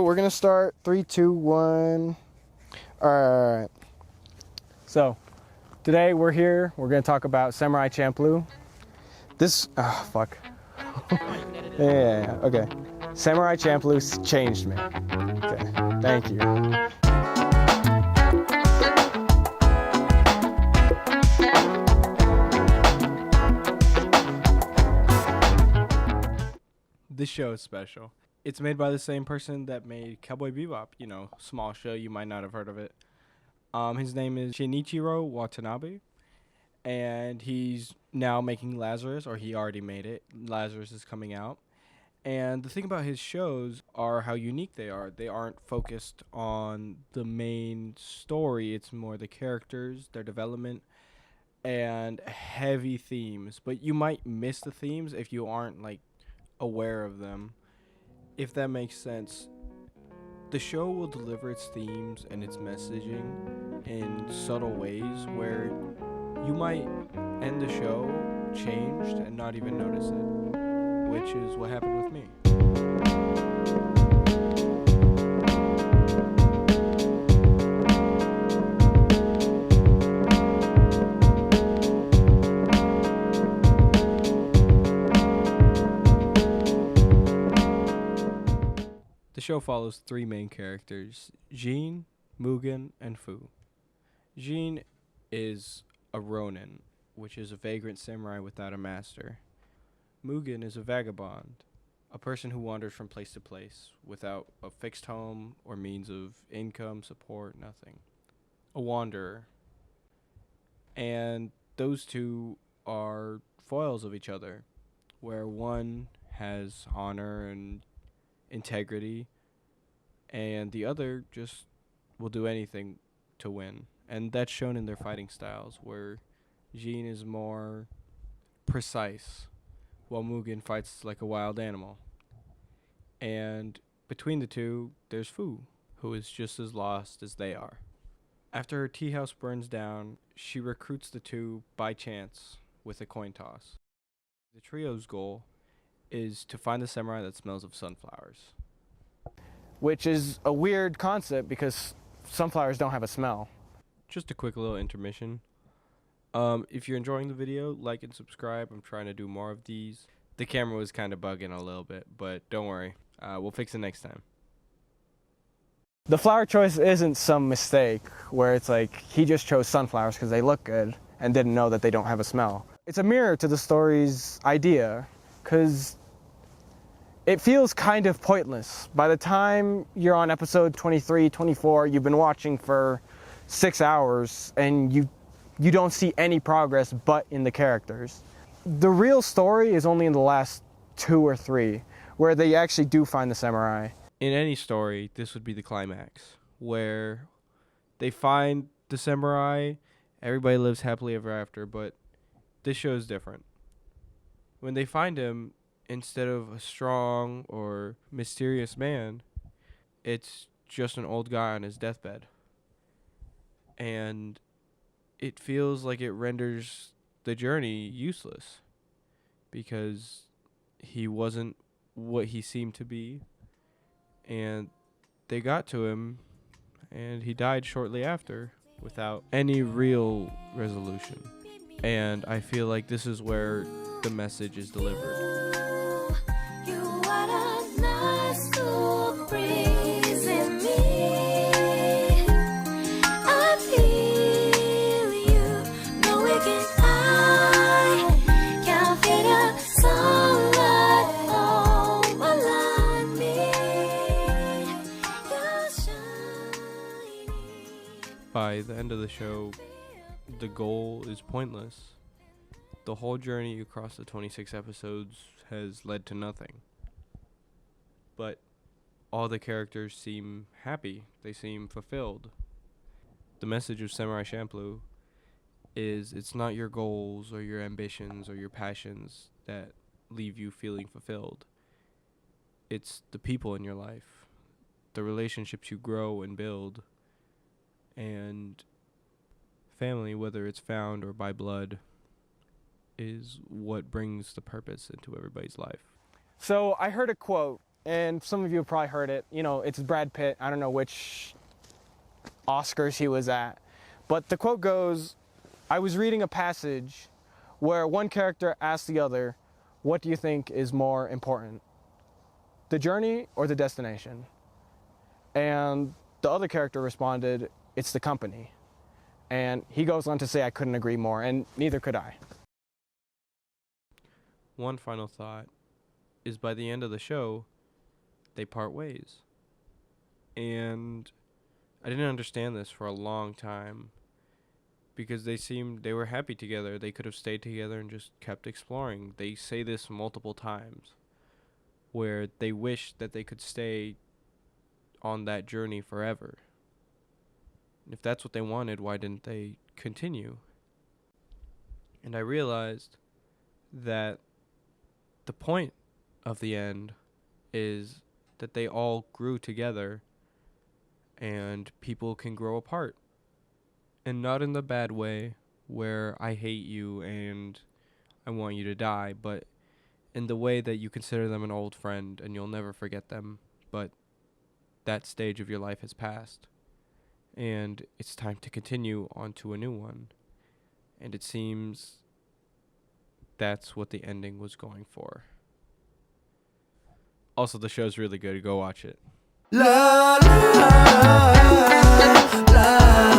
we're gonna start. 3, 2, 1. All right. So, today we're here. We're gonna talk about Samurai Champloo. Fuck. yeah. Okay. Samurai Champloo changed me. Okay. Thank you. This show is special. It's made by the same person that made Cowboy Bebop, small show, you might not have heard of it. His name is Shinichiro Watanabe, and he's now making Lazarus, or he already made it. Lazarus is coming out. And the thing about his shows are how unique they are. They aren't focused on the main story. It's more the characters, their development, and heavy themes. But you might miss the themes if you aren't, aware of them. If that makes sense, the show will deliver its themes and its messaging in subtle ways where you might end the show changed and not even notice it, which is what happened with me. The show follows three main characters, Jin, Mugen, and Fu. Jin is a ronin, which is a vagrant samurai without a master. Mugen is a vagabond, a person who wanders from place to place without a fixed home or means of income, support, nothing. A wanderer. And those two are foils of each other, where one has honor and integrity, and the other just will do anything to win. And that's shown in their fighting styles, where Jin is more precise, while Mugen fights like a wild animal. And between the two, there's Fu, who is just as lost as they are. After her tea house burns down, she recruits the two by chance with a coin toss. The trio's goal is to find the samurai that smells of sunflowers. Which is a weird concept because sunflowers don't have a smell. Just a quick little intermission. If you're enjoying the video, like and subscribe. I'm trying to do more of these. The camera was kind of bugging a little bit, but don't worry. We'll fix it next time. The flower choice isn't some mistake where it's like he just chose sunflowers because they look good and didn't know that they don't have a smell. It's a mirror to the story's idea because it feels kind of pointless. By the time you're on episode 23, 24, you've been watching for 6 hours and you don't see any progress but in the characters. The real story is only in the last 2 or 3, where they actually do find the samurai. In any story, this would be the climax, where they find the samurai, everybody lives happily ever after, but this show is different. When they find him, instead of a strong or mysterious man, it's just an old guy on his deathbed. And it feels like it renders the journey useless because he wasn't what he seemed to be. And they got to him, and he died shortly after without any real resolution. And I feel like this is where the message is delivered. By the end of the show, the goal is pointless. The whole journey across the 26 episodes has led to nothing. But all the characters seem happy. They seem fulfilled. The message of Samurai Champloo is it's not your goals or your ambitions or your passions that leave you feeling fulfilled. It's the people in your life, the relationships you grow and build, and family, whether it's found or by blood, is what brings the purpose into everybody's life. So I heard a quote and some of you have probably heard it. You know, it's Brad Pitt. I don't know which Oscars he was at. But the quote goes, I was reading a passage where one character asked the other, what do you think is more important, the journey or the destination? And the other character responded, it's the company. And he goes on to say, I couldn't agree more, and neither could I. One final thought is by the end of the show, they part ways. And I didn't understand this for a long time because they were happy together. They could have stayed together and just kept exploring. They say this multiple times where they wish that they could stay on that journey forever. If that's what they wanted, why didn't they continue? And I realized that the point of the end is that they all grew together and people can grow apart. And not in the bad way where I hate you and I want you to die, but in the way that you consider them an old friend and you'll never forget them, but that stage of your life has passed. And it's time to continue on to a new one. And it seems that's what the ending was going for. Also, the show's really good. Go watch it. La la la la.